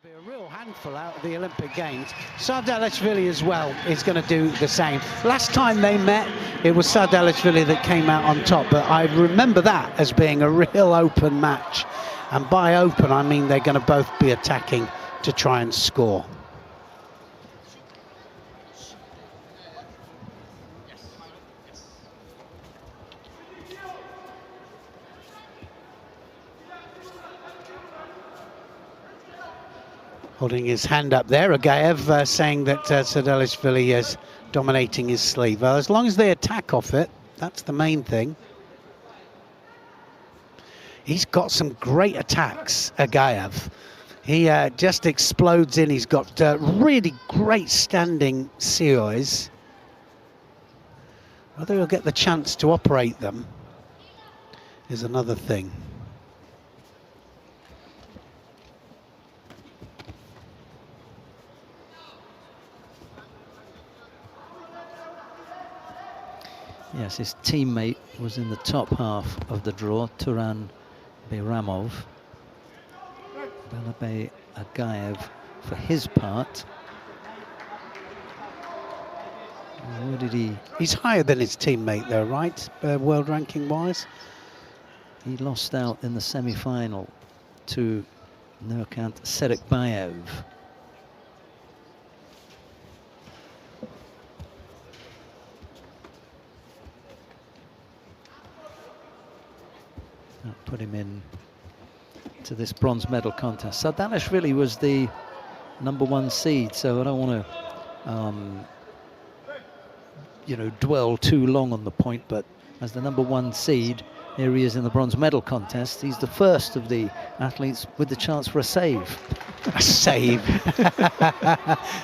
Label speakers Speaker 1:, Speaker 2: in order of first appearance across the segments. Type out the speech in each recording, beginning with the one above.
Speaker 1: Be a real handful out of the Olympic Games. SARDALASHVILI as well is going to do the same. Last time they met, it was SARDALASHVILI that came out on top, but I remember that as being a real open match. And by open, I mean they're going to both be attacking to try and score. Holding his hand up there, AGHAYEV saying that SARDALASHVILI is dominating his sleeve. Well, as long as they attack off it, that's the main thing. He's got some great attacks, AGHAYEV. He just explodes in. He's got really great standing seois. Whether he'll get the chance to operate them is another thing.
Speaker 2: Yes, his teammate was in the top half of the draw, Turan-Bayramov. Balabay AGHAYEV for his part. Where did he?
Speaker 1: He's higher than his teammate though, right? World ranking wise.
Speaker 2: He lost out in the semi-final to Nurkanat SERIKBAYEV. That put him in to this bronze medal contest. SARDALASHVILI was the #1 seed, so I don't want to, dwell too long on the point. But as the #1 seed, here he is in the bronze medal contest. He's the first of the athletes with the chance for a save.
Speaker 1: A save.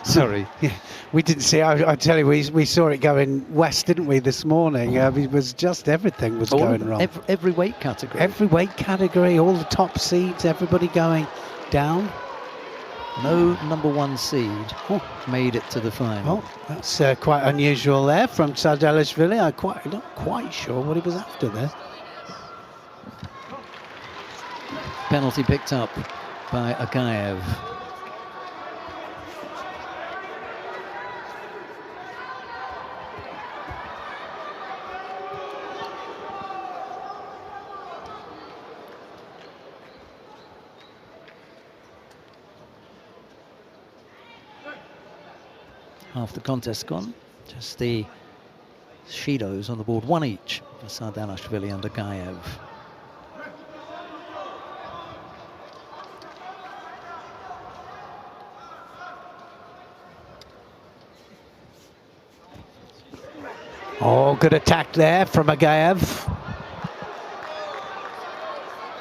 Speaker 1: Sorry. Yeah, we didn't see, I tell you, we saw it going west, didn't we, this morning? It was just everything was going wrong.
Speaker 2: Every weight category.
Speaker 1: Every weight category, all the top seeds, everybody going down.
Speaker 2: No #1 seed made it to the final.
Speaker 1: Oh, that's quite unusual there from SARDALASHVILI. I'm not quite sure what he was after there.
Speaker 2: Penalty picked up by AGHAYEV. Half the contest gone. Just the Shidos on the board, one each for SARDALASHVILI and AGHAYEV.
Speaker 1: Oh, good attack there from AGHAYEV.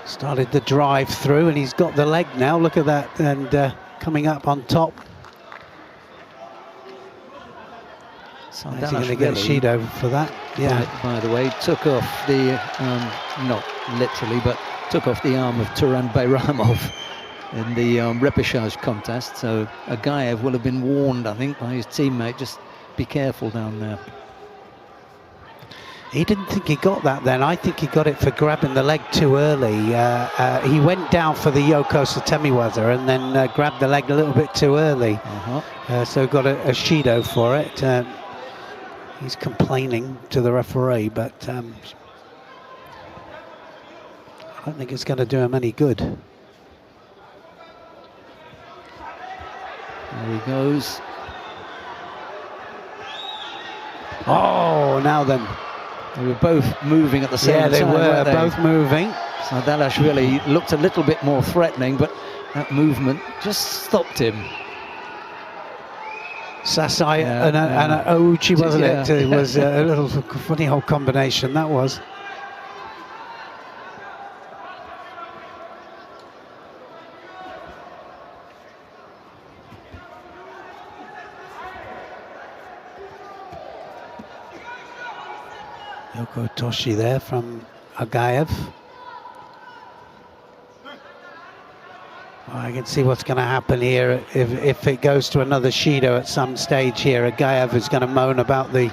Speaker 1: Started the drive through and he's got the leg now. Look at that, and coming up on top. Is he going to get Shido for that? Yeah.
Speaker 2: By the way, took off the, not literally, but took off the arm of Turan-Bayramov in the repechage contest. So AGHAYEV will have been warned, I think, by his teammate. Just be careful down there.
Speaker 1: He didn't think he got that then. I think he got it for grabbing the leg too early. He went down for the Yoko Satemiwaza and then grabbed the leg a little bit too early. So got a Shido for it. He's complaining to the referee, but I don't think it's going to do him any good.
Speaker 2: There he goes.
Speaker 1: Oh, now then.
Speaker 2: They were both moving at the same time.
Speaker 1: Yeah, they were both moving.
Speaker 2: SARDALASHVILI looked a little bit more threatening, but that movement just stopped him.
Speaker 1: Sasai and Ouchi, wasn't it? It was a little funny whole combination, that was. Yoko Toshi there from AGHAYEV. I can see what's going to happen here if it goes to another Shido at some stage here. AGHAYEV is going to moan about the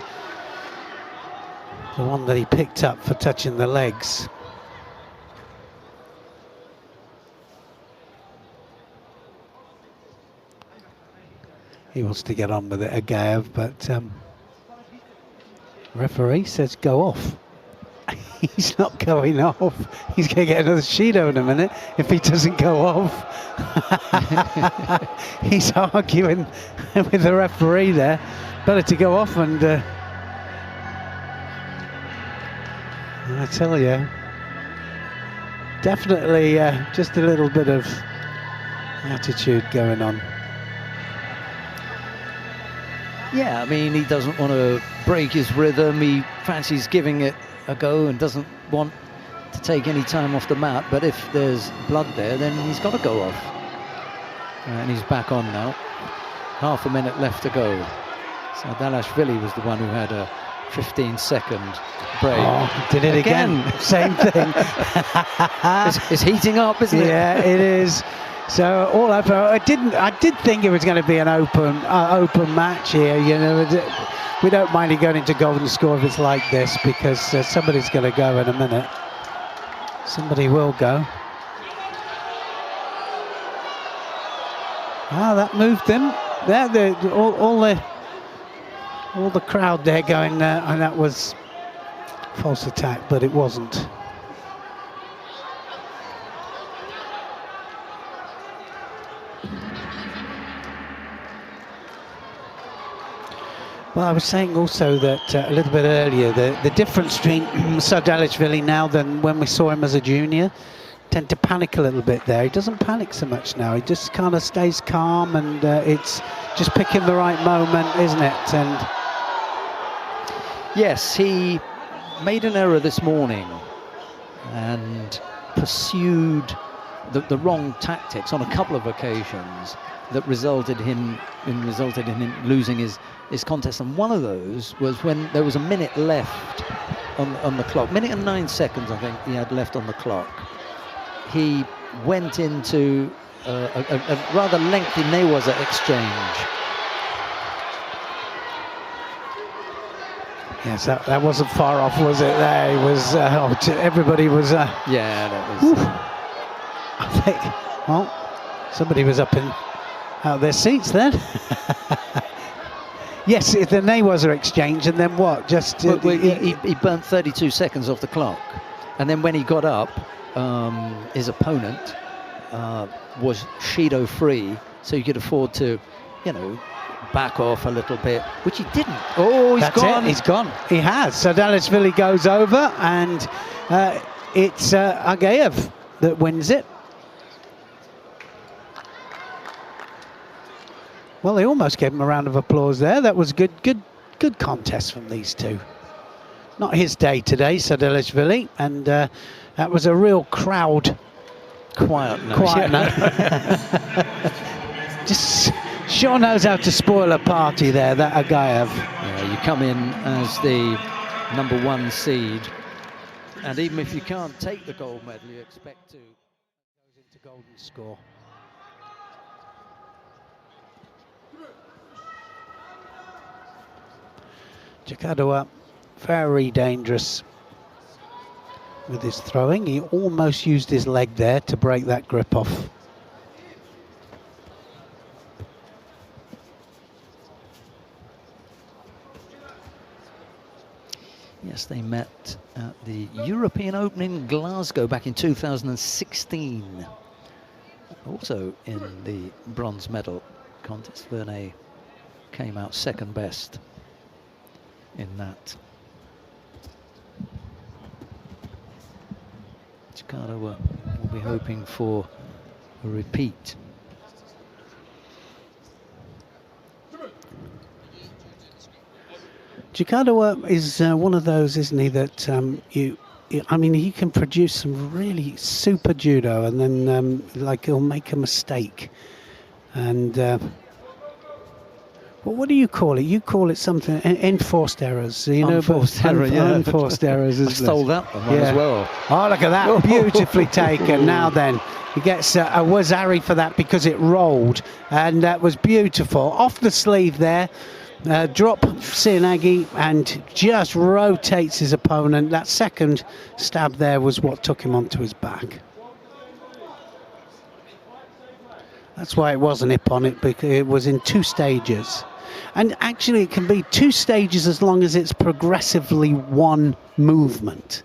Speaker 1: one that he picked up for touching the legs. He wants to get on with it, Aghayev, but referee says go off. He's not going off. He's going to get another Shido in a minute if he doesn't go off. He's arguing with the referee there. Better to go off, and I tell you, definitely just a little bit of attitude going on.
Speaker 2: Yeah, I mean, he doesn't want to break his rhythm. He fancies giving it a go and doesn't want to take any time off the mat. But if there's blood there, then he's got to go off. And he's back on now. Half a minute left to go. Sardalashvili was the one who had a 15-second break.
Speaker 1: Oh, did it again. Same thing.
Speaker 2: It's heating up, isn't it?
Speaker 1: Yeah, it is. So all up, I did think it was going to be an open match here. You know, we don't mind it going into golden score if it's like this, because somebody's going to go in a minute. Somebody will go. Ah, that moved him. There, all the crowd there going, and that was false attack, but it wasn't. Well, I was saying also that a little bit earlier, the difference between Sardalashvili now than when we saw him as a junior, tend to panic a little bit there. He doesn't panic so much now. He just kind of stays calm, and it's just picking the right moment, isn't it? And
Speaker 2: yes, he made an error this morning and pursued the wrong tactics on a couple of occasions that resulted in him losing his contest. And one of those was when there was a minute left on the clock. Minute and 9 seconds, I think, he had left on the clock. He went into a rather lengthy Newaza exchange.
Speaker 1: yes, that wasn't far off, was it? There he was. Everybody was.
Speaker 2: Yeah, that was.
Speaker 1: I think. Well, somebody was up in out of their seats then. Yes, the Newaza exchange, and then what? Just
Speaker 2: he burnt 32 seconds off the clock, and then when he got up, his opponent was Shido free, so he could afford to, you know, back off a little bit, which he didn't. Oh, he's gone.
Speaker 1: He's gone. He has. So Sardalashvili goes over, and it's Aghayev that wins it. Well, they almost gave him a round of applause there. That was good contest from these two. Not his day today, Sardalashvili, and that was a real crowd.
Speaker 2: Quiet note.
Speaker 1: Just sure knows how to spoil a party there, that Aghayev.
Speaker 2: Yeah, you come in as the #1 seed, and even if you can't take the gold medal, you expect to.
Speaker 1: Goes into golden score. JAKADOEA, very dangerous with his throwing. He almost used his leg there to break that grip off.
Speaker 2: Yes, they met at the European Open in Glasgow back in 2016. Also in the bronze medal contest, Vergne came out second best in that. JAKADOEA will be hoping for a repeat.
Speaker 1: JAKADOEA is one of those, isn't he, that I mean, he can produce some really super judo, and then like he'll make a mistake, and well, what do you call it? You call it something, enforced errors, you know.
Speaker 2: Unforced error, yeah.
Speaker 1: Unforced errors.
Speaker 2: I stole that one as well.
Speaker 1: Oh, look at that, beautifully taken. Now then, he gets a wazari for that because it rolled, and that was beautiful. Off the sleeve there, drop Sinagi, and just rotates his opponent. That second stab there was what took him onto his back. That's why it wasn't Ippon, because it was in 2 stages. And actually it can be 2 stages as long as it's progressively 1 movement.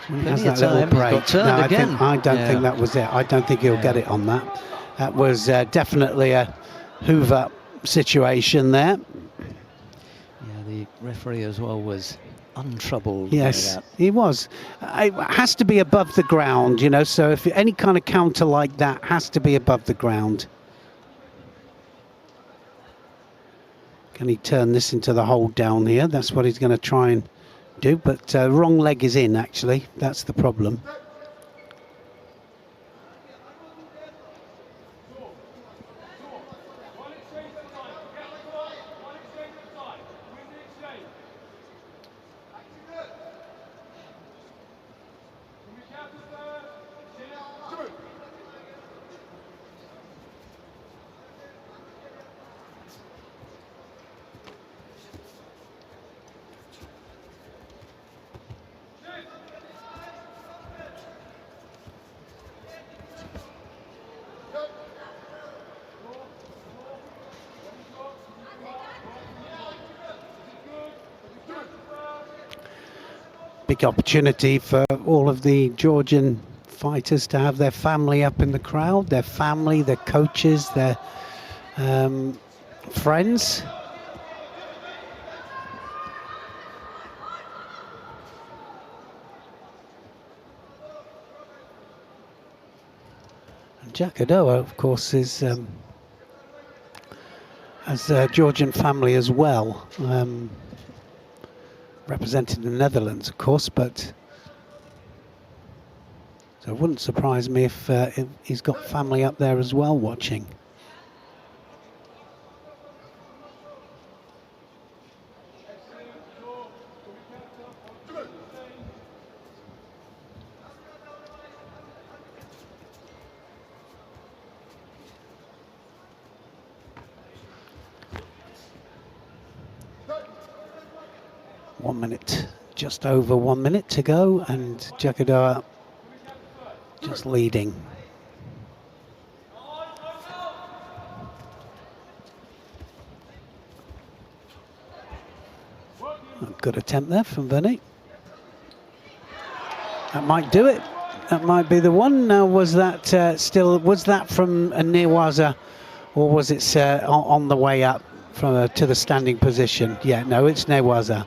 Speaker 1: When he has that little break. No, I don't think that was it. I don't think he'll get it on that. That was definitely a hoover situation there.
Speaker 2: Yeah, the referee as well was untroubled.
Speaker 1: Yes, he was. It has to be above the ground, you know, so if any kind of counter like that has to be above the ground. Can he turn this into the hold down here? That's what he's going to try and do, but wrong leg is in, actually. That's the problem. Big opportunity for all of the Georgian fighters to have their family up in the crowd, their family, their coaches, their friends. And JAKADOEA, of course, is has a Georgian family as well. Representing the Netherlands, of course, but so it wouldn't surprise me if he's got family up there as well watching. Just over 1 minute to go, and JAKADOEA just leading. A good attempt there from Vernet. That might do it. That might be the one. Now, was that was that from a Newaza, or was it on the way up from to the standing position? Yeah, no, it's Newaza.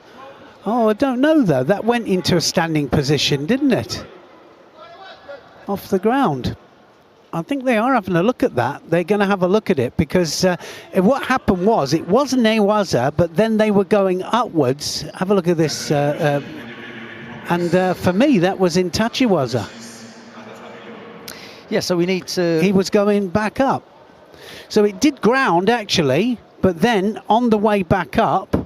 Speaker 1: Oh, I don't know, though. That went into a standing position, didn't it? Off the ground. I think they are having a look at that. They're going to have a look at it, because what happened was, it wasn't Newaza, but then they were going upwards. Have a look at this. And for me, that was in Tachiwaza.
Speaker 2: Yeah, so we need to...
Speaker 1: He was going back up. So it did ground, actually, but then on the way back up,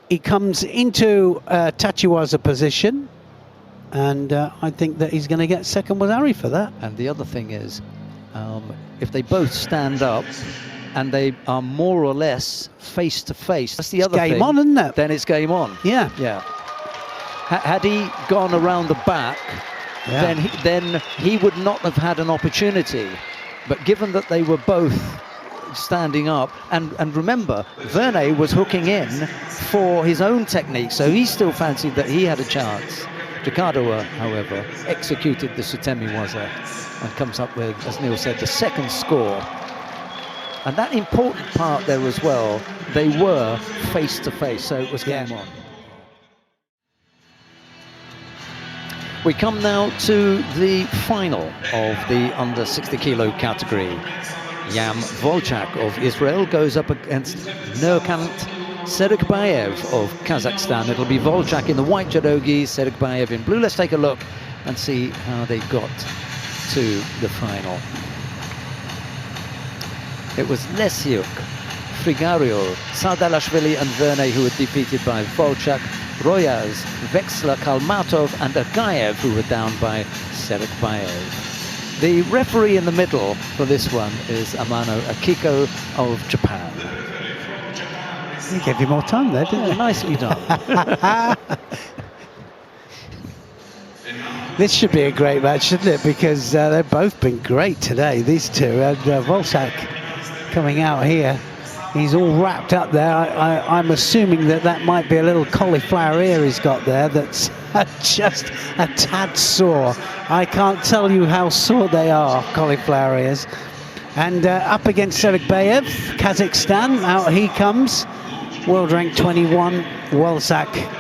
Speaker 1: he comes into Tachiwaza position, and I think that he's going to get second Wazari for that.
Speaker 2: And the other thing is, if they both stand up and they are more or less face to face, that's the other thing.
Speaker 1: Game on, isn't it?
Speaker 2: Then it's game on.
Speaker 1: Yeah.
Speaker 2: Yeah. Had he gone around the back, then he would not have had an opportunity. But given that they were both standing up, and remember, Vernet was hooking in for his own technique, so he still fancied that he had a chance. JAKADOEA, however, executed the Sutemi Waza and comes up with, as Neil said, the second score. And that important part there as well, they were face to face, so it was game on. We come now to the final of the under 60 kilo category. Yam WOLCZAK of Israel goes up against Nurkanat SERIKBAYEV of Kazakhstan. It'll be WOLCZAK in the white judogi, SERIKBAYEV in blue. Let's take a look and see how they got to the final. It was Lesiuk, Frigario, SARDALASHVILI and Vernet who were defeated by WOLCZAK, Royaz, Vexler, Kalmatov and AGHAYEV who were down by SERIKBAYEV. The referee in the middle for this one is Amano Akiko of Japan.
Speaker 1: He gave you more time there, didn't you?
Speaker 2: Nicely done.
Speaker 1: This should be a great match, shouldn't it? Because they've both been great today, these two. And WOLCZAK coming out here. He's all wrapped up there. I'm assuming that that might be a little cauliflower ear he's got there that's just a tad sore. I can't tell you how sore they are, cauliflower ears. And up against SERIKBAYEV, Kazakhstan, out he comes. World rank 21, WOLCZAK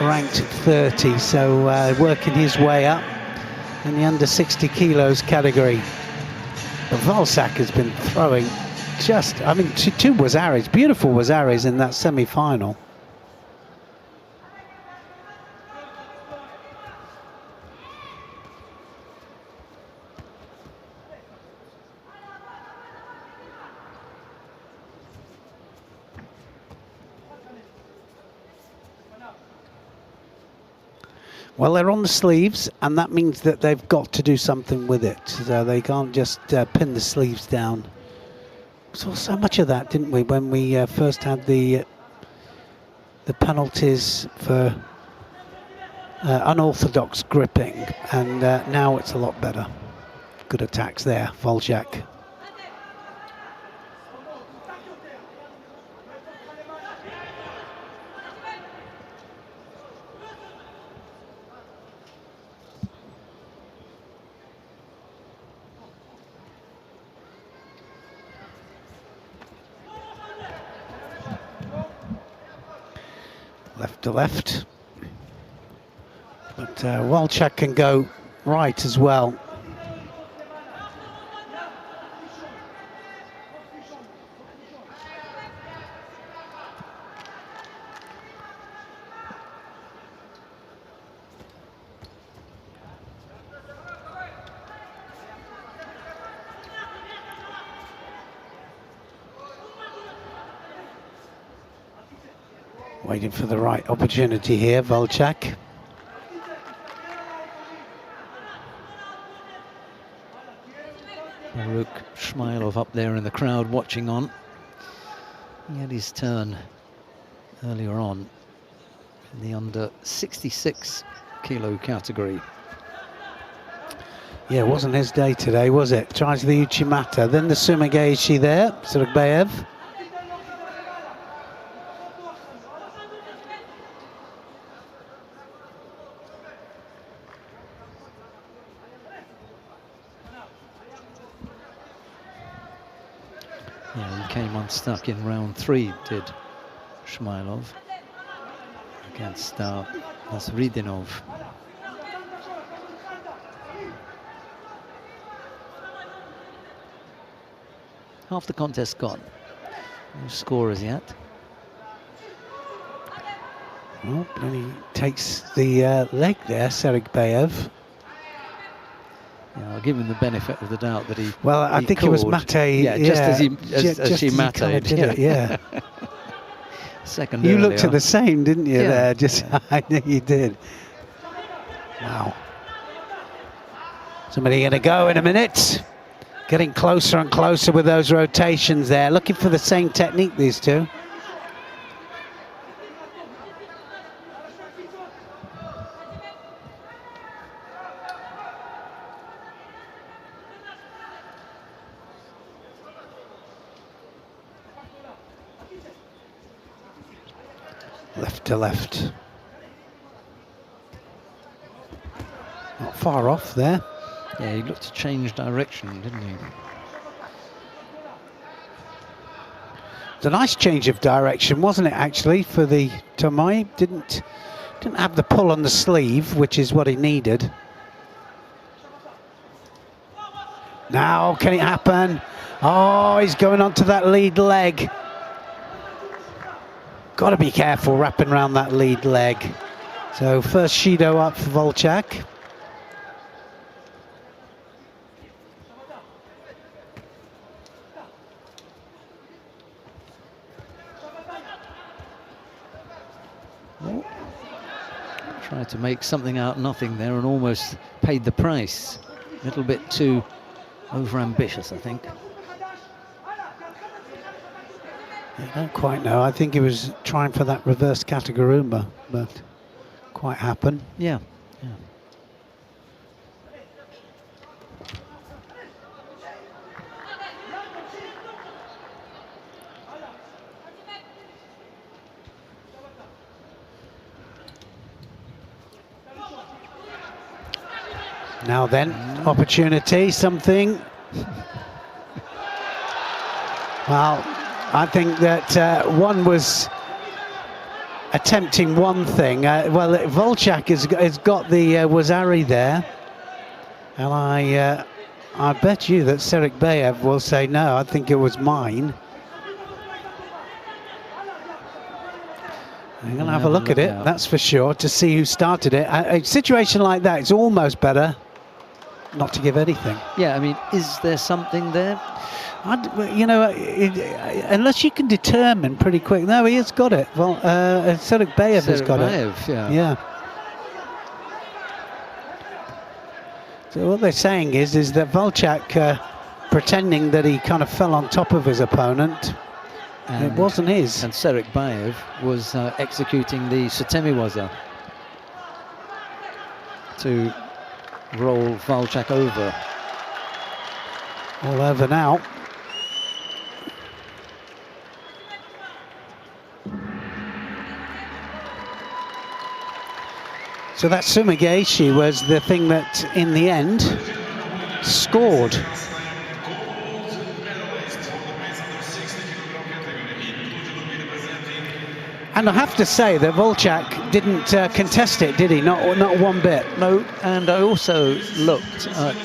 Speaker 1: ranked 30, so working his way up in the under 60 kilos category. But WOLCZAK has been throwing just, I mean, two Wazaris, beautiful Wazaris in that semi-final. Well, they're on the sleeves, and that means that they've got to do something with it. So they can't just pin the sleeves down. We saw so much of that, didn't we, when we first had the penalties for unorthodox gripping, and now it's a lot better. Good attacks there, WOLCZAK. Left to left, but WOLCZAK can go right as well. Waiting for the right opportunity here, WOLCZAK.
Speaker 2: Shmailov up there in the crowd watching on. He had his turn earlier on in the under 66 kilo category.
Speaker 1: Yeah, it wasn't his day today, was it? Tries the Uchimata, then the Sumageishi there, SERIKBAYEV.
Speaker 2: Yeah, he came unstuck in round 3, did Shmailov, against Nasridinov. Half the contest gone. No score as yet.
Speaker 1: Well, then he takes the leg there, SERIKBAYEV.
Speaker 2: Yeah, I'll give him the benefit of the doubt that he.
Speaker 1: Well, I think it was Matteo.
Speaker 2: Yeah, just as she Matte'd.
Speaker 1: Yeah.
Speaker 2: Second.
Speaker 1: You
Speaker 2: earlier.
Speaker 1: looked at the same, didn't you?
Speaker 2: Yeah.
Speaker 1: There, just I knew you did. Wow. Somebody going to go in a minute. Getting closer and closer with those rotations there. Looking for the same technique, these two. Left to left. Not far off there.
Speaker 2: Yeah, he looked to change direction, didn't he?
Speaker 1: It's a nice change of direction, wasn't it, actually, for the Tomai? Didn't have the pull on the sleeve, which is what he needed. Now, can it happen? Oh, he's going onto that lead leg. Got to be careful wrapping around that lead leg. So first Shido up for WOLCZAK.
Speaker 2: Tried to make something out of nothing there and almost paid the price. A little bit too over-ambitious, I think.
Speaker 1: I don't quite know. I think he was trying for that reverse Katagaruma, but quite happen.
Speaker 2: Yeah, yeah.
Speaker 1: Now then, opportunity, something. Well, I think that one was attempting one thing. Well, WOLCZAK has got the Wazari there, and I bet you that SERIKBAYEV will say no. I think it was mine. I'm going to have a look at it, that's for sure, to see who started it. A situation like that, it's almost better not to give anything.
Speaker 2: Yeah, I mean, is there something there?
Speaker 1: You know, unless you can determine pretty quick. No, he has got it. Well, SERIKBAYEV has got it. Yeah. So what they're saying is that WOLCZAK pretending that he kind of fell on top of his opponent. And it wasn't his.
Speaker 2: And SERIKBAYEV was executing the Sutemi-waza to roll WOLCZAK over.
Speaker 1: All over now. So that Sumigaeshi was the thing that, in the end, scored. And I have to say that WOLCZAK didn't contest it, did he? Not one bit.
Speaker 2: No, and I also looked at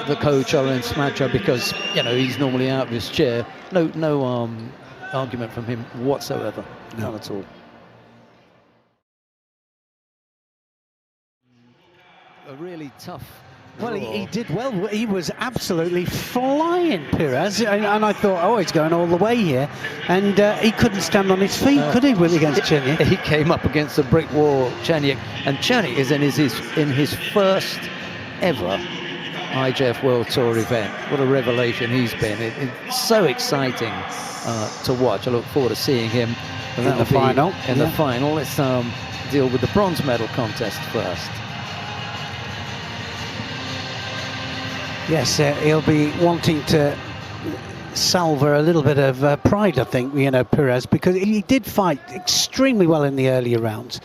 Speaker 2: the coach, Oren Smadja, because, you know, he's normally out of his chair. No argument from him whatsoever. None at all. A really tough.
Speaker 1: Well, he did well. He was absolutely flying, PIRAS, and I thought, oh, he's going all the way here. And he couldn't stand on his feet, could he, against CHERNYKH?
Speaker 2: He came up against a brick wall, CHERNYKH, and CHERNYKH is in his first ever IJF World Tour event. What a revelation he's been. It's so exciting to watch. I look forward to seeing him
Speaker 1: in the final.
Speaker 2: In the final. Let's deal with the bronze medal contest first.
Speaker 1: Yes, he'll be wanting to salver a little bit of pride, I think, you know, PIRAS, because he did fight extremely well in the earlier rounds.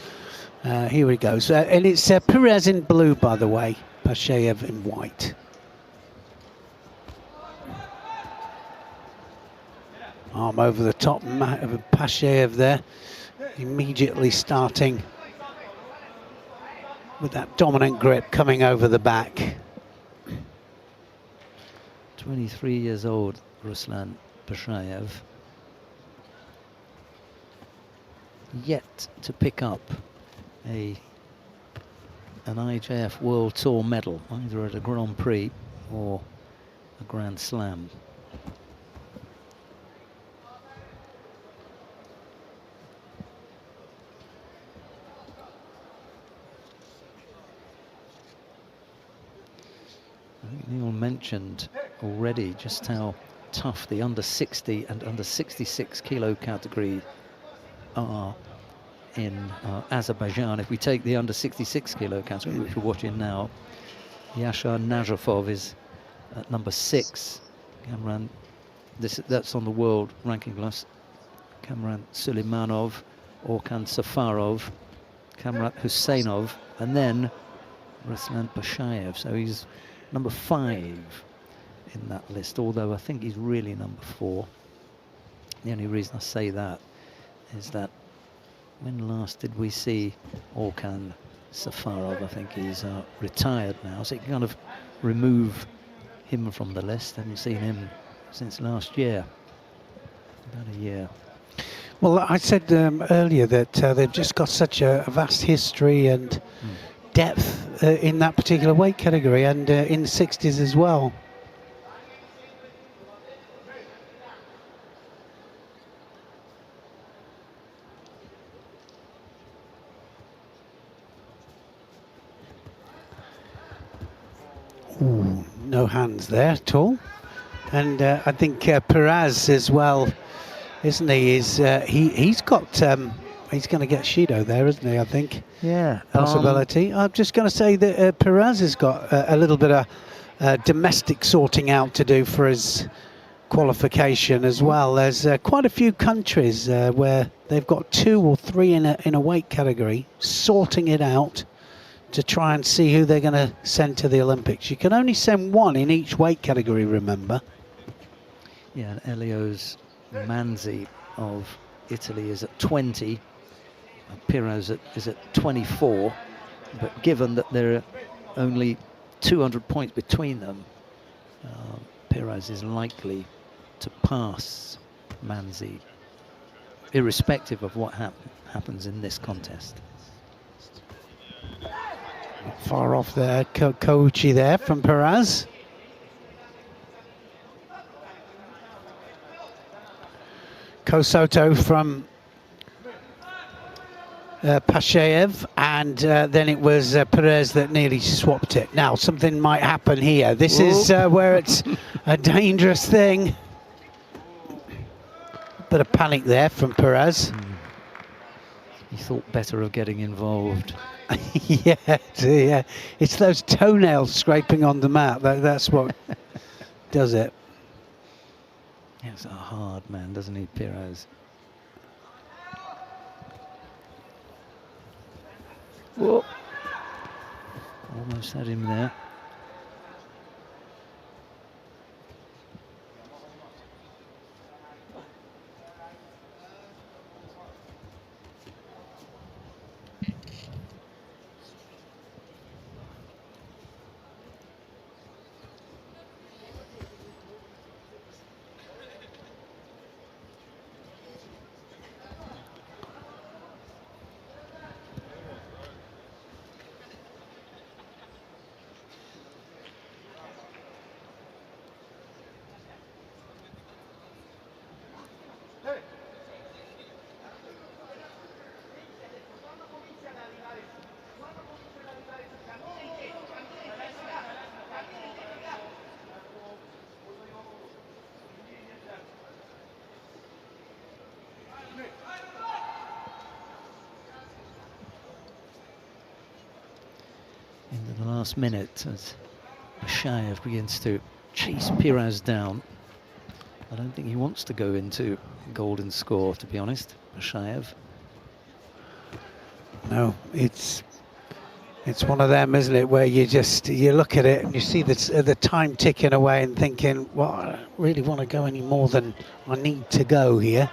Speaker 1: Here he goes. And it's PIRAS in blue, by the way, PASHAYEV in white. Arm over the top, PASHAYEV there, immediately starting with that dominant grip coming over the back.
Speaker 2: 23 years old, Ruslan PASHAYEV, yet to pick up an IJF World Tour medal, either at a Grand Prix or a Grand Slam. I think Neil mentioned already just how tough the under 60 and under 66 kilo category are in Azerbaijan. If we take the under 66 kilo category, which we're watching now, Yashar Najafov is at number 6. Kamran, that's on the world ranking list. Kamran Suleimanov, Orkan Safarov, Kamran Husseinov, and then Ruslan PASHAYEV. So he's number 5 in that list, although I think he's really number 4. The only reason I say that is that when last did we see Orkan Safarov? I think he's retired now, so you can kind of remove him from the list. Haven't seen him since last year, about a year.
Speaker 1: Well, I said earlier that they've just got such a vast history and depth in that particular weight category, and in the 60s as well. Ooh, no hands there at all. And I think PIRAS as well, isn't he? He's got he's going to get Shido there, isn't he? I think.
Speaker 2: Yeah,
Speaker 1: possibility. I'm just going to say that PIRAS has got a little bit of domestic sorting out to do for his qualification as well. There's quite a few countries where they've got 2 or 3 in a weight category, sorting it out to try and see who they're going to send to the Olympics. You can only send one in each weight category, remember.
Speaker 2: Yeah, and Elio's Manzi of Italy is at 20. PIRAS is at 24. But given that there are only 200 points between them, PIRAS is likely to pass Manzi, irrespective of what happens in this contest.
Speaker 1: Not far off there, Giorgi there from PIRAS. Kosoto from PASHAYEV, and then it was Perez that nearly swapped it. Now something might happen here. This is where it's a dangerous thing. Bit of panic there from Perez.
Speaker 2: He thought better of getting involved.
Speaker 1: Yeah, it's those toenails scraping on the mat. That's what does it.
Speaker 2: He's a hard man, doesn't he, PIRAS? Whoa. Almost had him there. Into the last minute as Pashayev begins to chase PIRAS down. I don't think he wants to go into golden score, to be honest, Pashayev.
Speaker 1: No, it's one of them, isn't it, where you look at it and you see the time ticking away and thinking, well, I don't really want to go any more than I need to go here.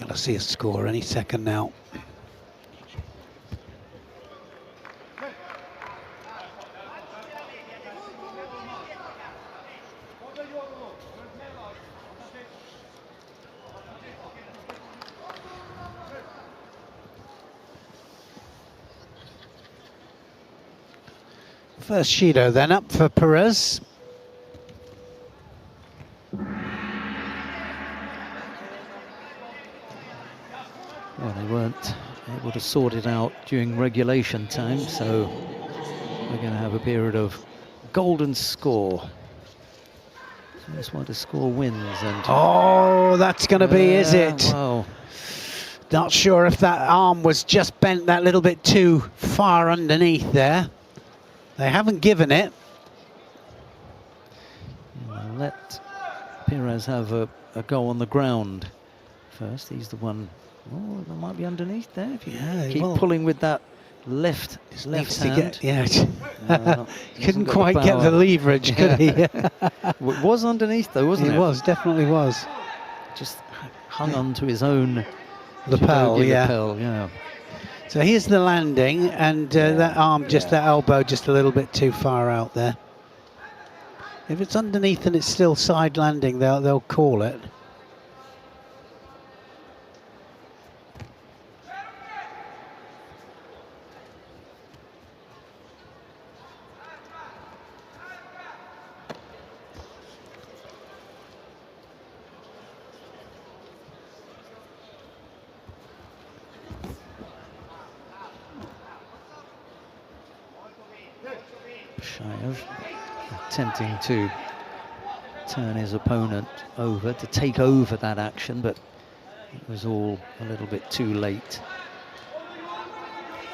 Speaker 1: I see a score any second now. First Judo then up for Perez.
Speaker 2: Well, they weren't able to sort it out during regulation time, so we're going to have a period of golden score. So that's why the score wins. And
Speaker 1: oh, that's going to be, is it?
Speaker 2: Wow.
Speaker 1: Not sure if that arm was just bent that little bit too far underneath there. They haven't given it.
Speaker 2: Well, let PIRAS have a go on the ground first. He's the one. Oh, that might be underneath there. If you keep pulling with that left hand.
Speaker 1: Couldn't quite get the leverage, could he?
Speaker 2: It was underneath though, wasn't it?
Speaker 1: It was, definitely was.
Speaker 2: Just hung on to his own
Speaker 1: lapel,
Speaker 2: yeah.
Speaker 1: So here's the landing, and that arm, that elbow, just a little bit too far out there. If it's underneath and it's still side landing, they'll call it.
Speaker 2: Pashayev attempting to turn his opponent over, to take over that action, but it was all a little bit too late.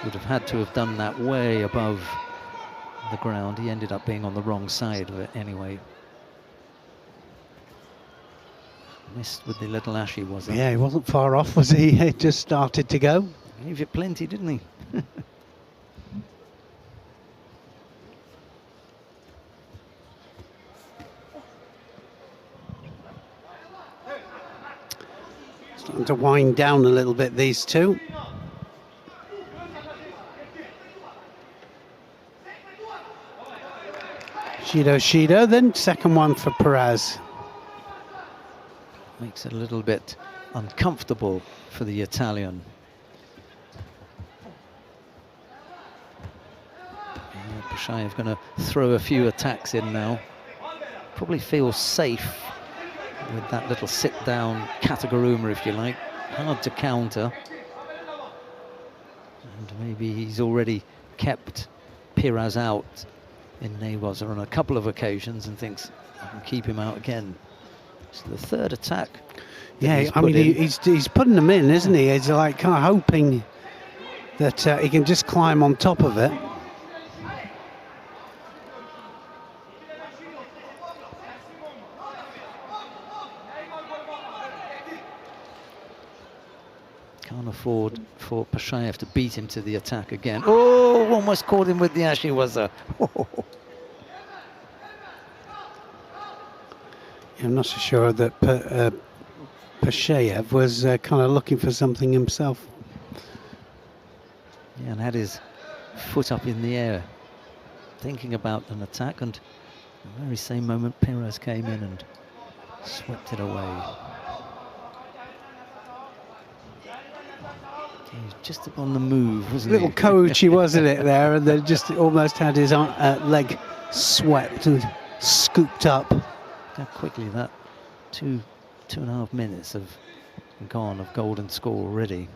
Speaker 2: would have had to have done that way above the ground. He ended up being on the wrong side of it anyway. Missed with the little ashy, was it?
Speaker 1: Yeah, he wasn't far off, was he? He just started to go.
Speaker 2: Gave it plenty, didn't he?
Speaker 1: Starting to wind down a little bit, these two. Shido, then second one for PIRAS.
Speaker 2: Makes it a little bit uncomfortable for the Italian. PASHAYEV going to throw a few attacks in now. Probably feels safe with that little sit-down Kataguruma, if you like. Hard to counter. And maybe he's already kept PIRAS out in Newaza on a couple of occasions and thinks I can keep him out again. So the third attack.
Speaker 1: Yeah, I mean, he's putting them in, isn't he? He's like kind of hoping that he can just climb on top of it.
Speaker 2: Can't afford for PASHAYEV to beat him to the attack again. Oh, almost caught him with the Ashiwaza.
Speaker 1: I'm not so sure that PASHAYEV was kind of looking for something himself.
Speaker 2: Yeah, and had his foot up in the air, thinking about an attack, and at the very same moment PIRAS came in and swept it away. He was just on the move, wasn't he?
Speaker 1: Little coachy, wasn't it, there? And then just almost had his leg swept and scooped up.
Speaker 2: How quickly that 2.5 minutes have gone of golden score already.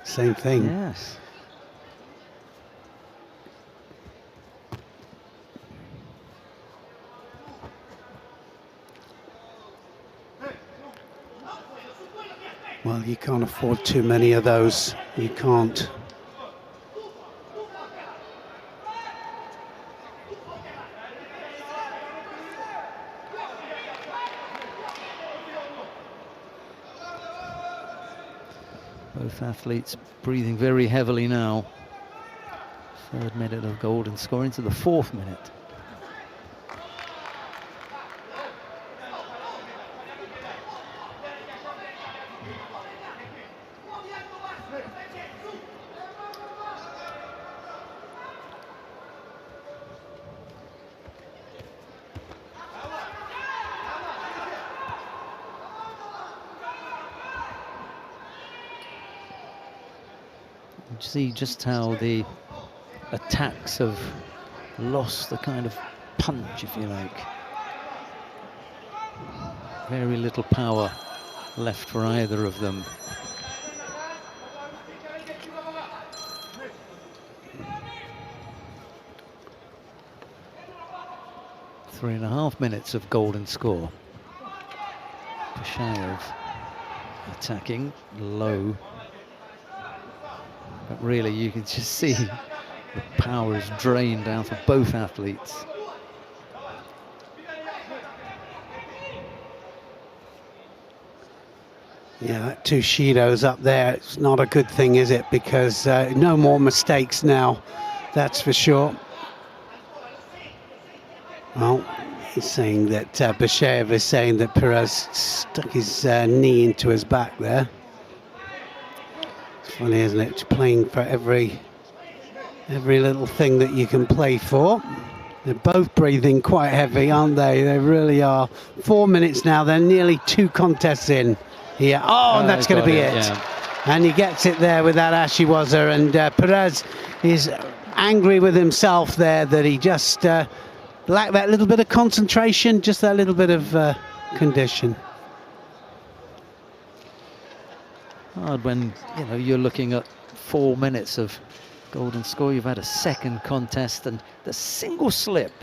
Speaker 1: Same thing.
Speaker 2: Yes.
Speaker 1: Well, you can't afford too many of those. You can't.
Speaker 2: Both athletes breathing very heavily now. Third minute of golden score into the fourth minute. See just how the attacks have lost the kind of punch, if you like. Very little power left for either of them. Three and a half minutes of golden score. PASHAYEV attacking low. But really, you can just see the power is drained out of both athletes.
Speaker 1: Yeah, that two Shidos up there, it's not a good thing, is it? Because no more mistakes now, that's for sure. Well, he's saying that PASHAYEV is saying that PIRAS stuck his knee into his back there. Funny, isn't it? Playing for every little thing that you can play for. They're both breathing quite heavy, aren't they? They really are. 4 minutes now. They're nearly 2 contests in here. Oh, and that's going to be it. Yeah. And he gets it there with that Ashiwaza. And PIRAS is angry with himself there that he just lacked that little bit of concentration, just that little bit of condition.
Speaker 2: Hard when you're looking at 4 minutes of golden score. You've had a second contest and the single slip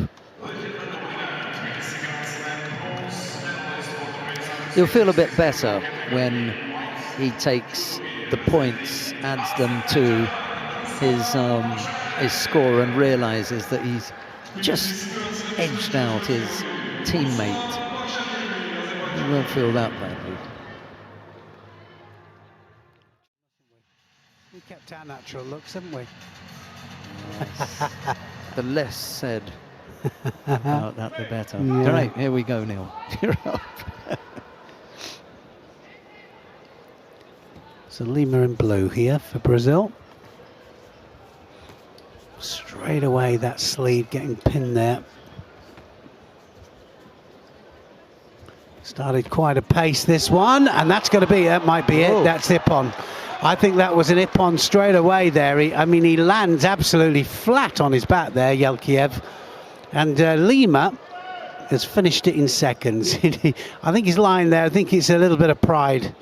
Speaker 2: He'll feel a bit better when he takes the points, adds them to his score, and realizes that he's just edged out his teammate. He won't feel that badly.
Speaker 1: We kept our natural looks, haven't we?
Speaker 2: Yes. The less said about that, the better.
Speaker 1: Yeah.
Speaker 2: All right, here we go, Neil. You're up.
Speaker 1: So Lima in blue here for Brazil. Straight away that sleeve getting pinned there. Started quite a pace this one, and that's going to be, that might be it, that's Ippon. I think that was an Ippon straight away there. I mean, he lands absolutely flat on his back there, YELKIYEV. And Lima has finished it in seconds. I think he's lying there, I think it's a little bit of pride.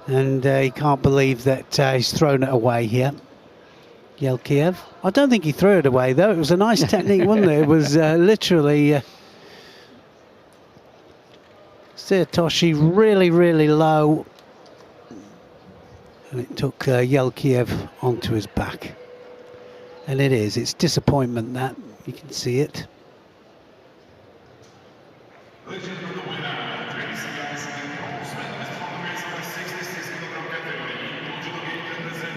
Speaker 1: And he can't believe that he's thrown it away here. YELKIYEV. I don't think he threw it away though. It was a nice technique, wasn't it? It was literally Sirtoshi really, really low. And it took YELKIYEV onto his back. And it's disappointment that, you can see it.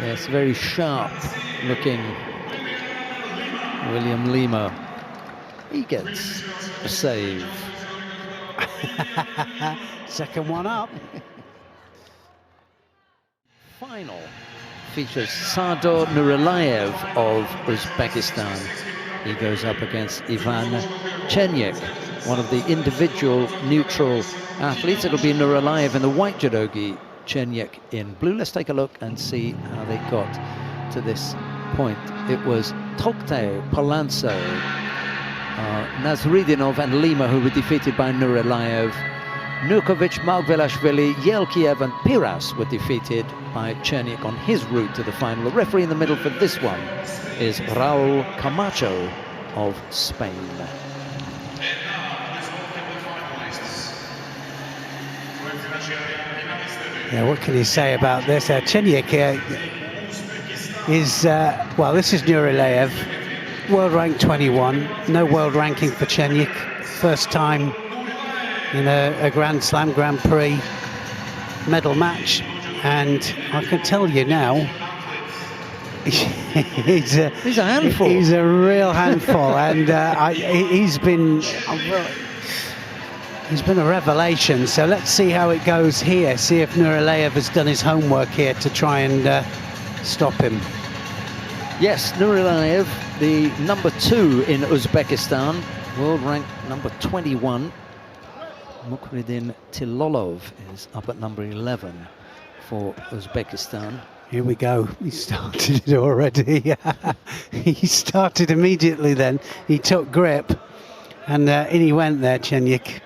Speaker 2: Yes, very sharp looking William Lima. He gets a save.
Speaker 1: Second one up.
Speaker 2: Final features Sardor NURILLAEV of Uzbekistan. He goes up against Ivan CHERNYKH, one of the individual neutral athletes. It'll be NURILLAEV in the white judogi, CHERNYKH in blue. Let's take a look and see how they got to this point. It was Tokte, Polanco, Nazridinov and Lima who were defeated by NURILLAEV. Nurkovic, Margvelashvili, YELKIYEV and PIRAS were defeated by CHERNYKH on his route to the final. The referee in the middle for this one is Raul Camacho of Spain.
Speaker 1: Yeah, what can you say about this? CHERNYKH is, well, this is NURILLAEV, world rank 21, no world ranking for CHERNYKH, first time in a Grand Slam Grand Prix medal match, and I can tell you now, he's a handful. He's a real handful, and he's been a revelation. So let's see how it goes here. See if NURILLAEV has done his homework here to try and stop him.
Speaker 2: Yes, NURILLAEV, the number 2 in Uzbekistan, world rank number 21. Mukhriddin Tilolov is up at number 11 for Uzbekistan.
Speaker 1: Here we go. He started it already. He started immediately then. He took grip and in he went there, CHERNYKH.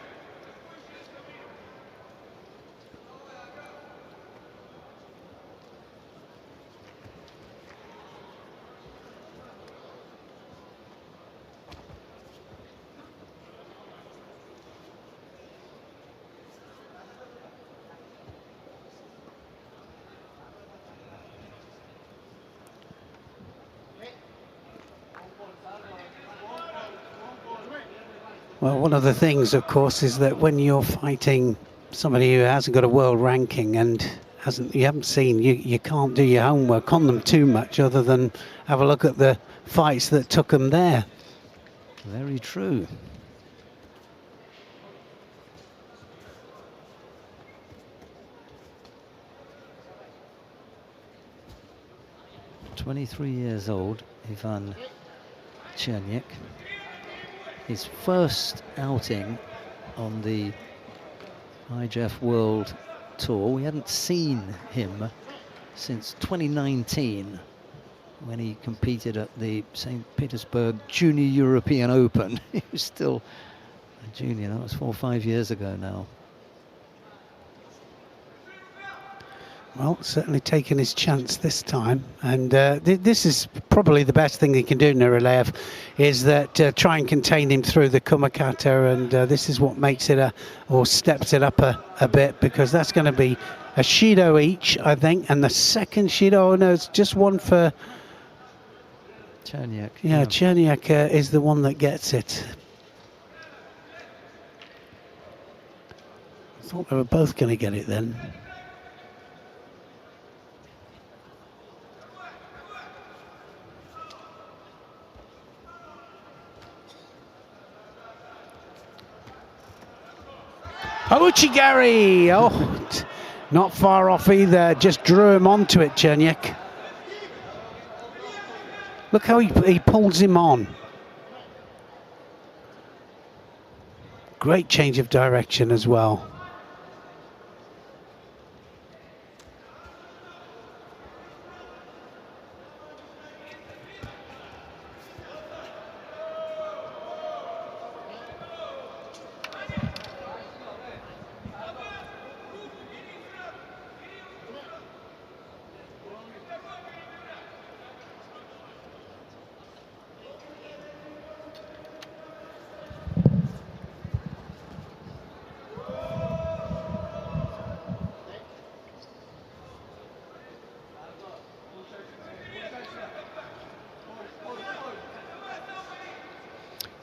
Speaker 1: Well, one of the things, of course, is that when you're fighting somebody who hasn't got a world ranking and you haven't seen, you can't do your homework on them too much other than have a look at the fights that took them there.
Speaker 2: Very true. "23 years old, Ivan CHERNYKH. His first outing on the IJF World Tour. We hadn't seen him since 2019 when he competed at the St. Petersburg Junior European Open. He was still a junior, that was 4 or 5 years ago now.
Speaker 1: Well, certainly taking his chance this time, and this is probably the best thing he can do, NURILLAEV, is that try and contain him through the kumakata, and this is what makes it or steps it up a bit, because that's going to be a Shido each, I think, and the second Shido, oh no, it's just one for
Speaker 2: CHERNYKH.
Speaker 1: Yeah, CHERNYKH is the one that gets it. I thought they were both going to get it then. Uchigari! Oh, not far off either. Just drew him onto it, CHERNYKH. Look how he pulls him on. Great change of direction as well.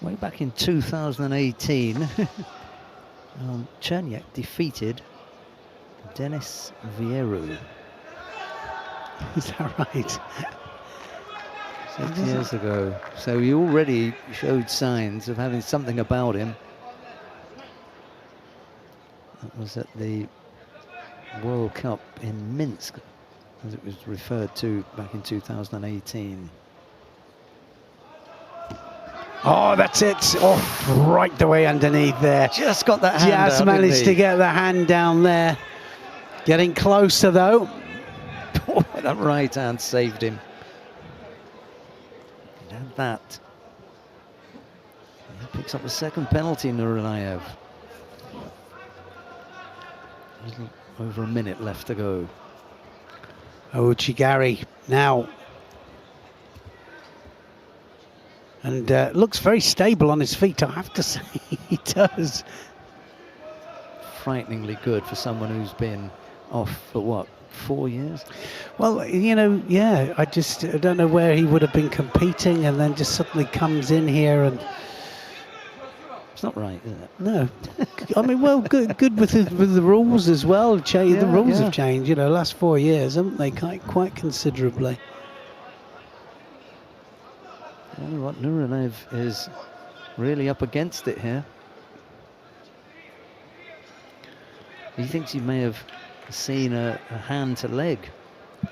Speaker 2: Way back in 2018, CHERNYKH defeated Denis Vieru.
Speaker 1: Is that right?
Speaker 2: 6 years ago. So he already showed signs of having something about him. That was at the World Cup in Minsk, as it was referred to back in 2018.
Speaker 1: Oh, that's it. Oh, right the way underneath there.
Speaker 2: Just got that hand
Speaker 1: Just
Speaker 2: out,
Speaker 1: managed to get the hand down there. Getting closer though.
Speaker 2: Oh, that right hand saved him. And that. He picks up the second penalty, NURILLAEV. Over a minute left to go.
Speaker 1: Uchigari now. And looks very stable on his feet, I have to say. He does.
Speaker 2: Frighteningly good for someone who's been off for what, 4 years?
Speaker 1: Well, you know, yeah, I don't know where he would have been competing, and then just suddenly comes in here and...
Speaker 2: It's not right, is it?
Speaker 1: No. I mean, well, good with the rules as well. The rules have changed, you know, last 4 years, haven't they? Quite considerably.
Speaker 2: Well, what NURILLAEV is really up against it here. He thinks he may have seen a hand to leg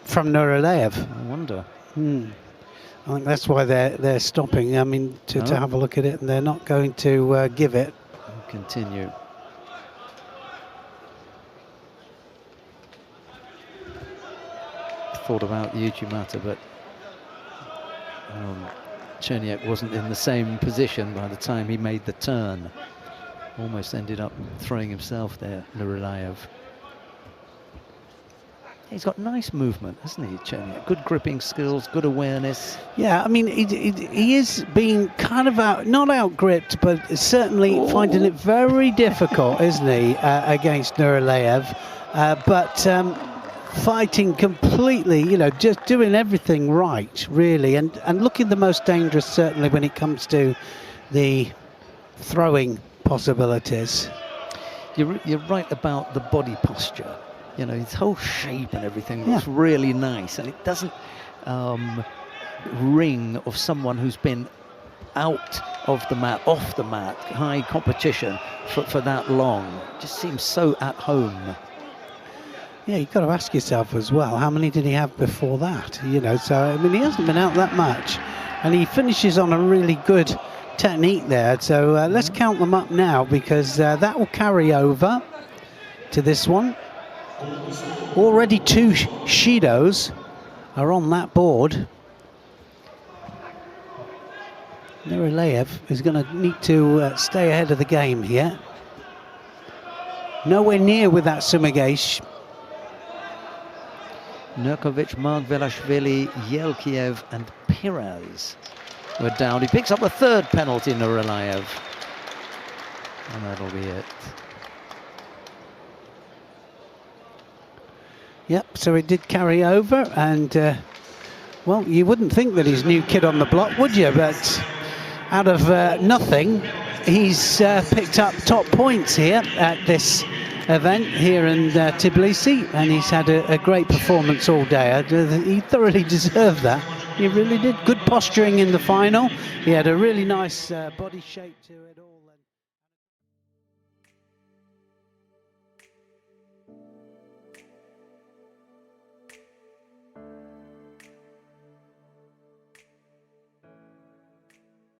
Speaker 1: from NURILLAEV.
Speaker 2: I wonder.
Speaker 1: I think that's why they're stopping. I mean, to have a look at it, and they're not going to give it.
Speaker 2: Continue. Thought about Uchimata, but CHERNYKH wasn't in the same position by the time he made the turn. Almost ended up throwing himself there, NURILLAEV. He's got nice movement, hasn't he, CHERNYKH? Good gripping skills, good awareness.
Speaker 1: Yeah, I mean, he is being kind of not out-gripped, but certainly finding it very difficult, isn't he, against NURILLAEV. But fighting completely, you know, just doing everything right, really, and looking the most dangerous, certainly, when it comes to the throwing possibilities.
Speaker 2: You're right about the body posture. You know, his whole shape and everything looks really nice, and it doesn't ring of someone who's been out of the mat, off the mat, high competition for that long. It just seems so at home.
Speaker 1: Yeah, you've got to ask yourself as well, how many did he have before that? You know, so, I mean, he hasn't been out that much. And he finishes on a really good technique there. So let's count them up now, because that will carry over to this one. Already 2 Shidos are on that board. NURILLAEV is going to need to stay ahead of the game here. Nowhere near with that Sumigesh.
Speaker 2: Nurkovic, Margvelashvili, YELKIYEV and PIRAS were down. He picks up a third penalty, NURILLAEV. And that'll be it.
Speaker 1: Yep, so it did carry over, and well, you wouldn't think that he's new kid on the block, would you? But out of nothing, he's picked up top points here at this event here in Tbilisi, and he's had a great performance all day. He thoroughly deserved that. He really did. Good posturing in the final. He had a really nice body shape to it all.